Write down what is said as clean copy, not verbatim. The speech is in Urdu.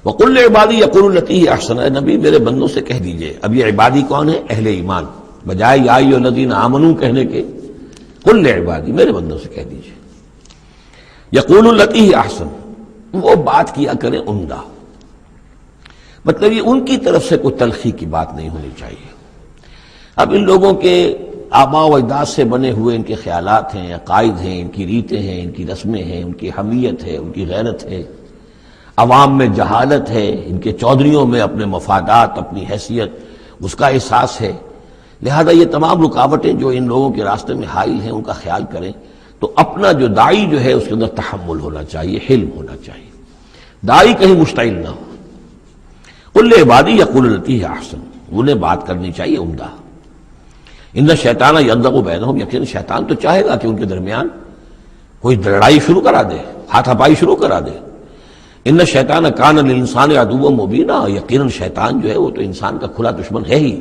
وَقُلْ لِعِبَادِي يَقُولُوا الَّتِي هِيَ أَحْسَنُ، اے نبی میرے بندوں سے کہہ دیجئے. اب یہ عبادی کون ہے؟ اہل ایمان، بجائے یا ایھا الذین آمنوا کہنے کے قُلْ لِعِبَادِی میرے بندوں سے کہہ دیجئے. یقولوا الَّتِی هِیَ أَحْسَنُ، وہ بات کیا کریں عمدہ. مطلب یہ ان کی طرف سے کوئی تلخی کی بات نہیں ہونی چاہیے. اب ان لوگوں کے آباء و اجداد سے بنے ہوئے ان کے خیالات ہیں، عقائد ہیں، ان کی ریتیں ہیں، ان کی رسمیں ہیں، ان کی حمیت ہے، ان کی غیرت ہے، عوام میں جہالت ہے، ان کے چودھریوں میں اپنے مفادات، اپنی حیثیت، اس کا احساس ہے. لہذا یہ تمام رکاوٹیں جو ان لوگوں کے راستے میں حائل ہیں ان کا خیال کریں. تو اپنا جو داعی جو ہے اس کے اندر تحمل ہونا چاہیے، حلم ہونا چاہیے، داعی کہیں مشتعل نہ ہو. قل لعبادی یقولوا التی ہی احسن، انہیں بات کرنی چاہیے عمدہ. ان الشیطان ینزغ بینہم، یقین شیطان تو چاہے گا کہ ان کے درمیان کوئی لڑائی شروع کرا دے، ہاتھ ہپائی شروع کرا دے. ان الشیطان کان للانسان عدوا مبینا، یقیناً شیطان جو ہے وہ تو انسان کا کھلا دشمن ہے ہی.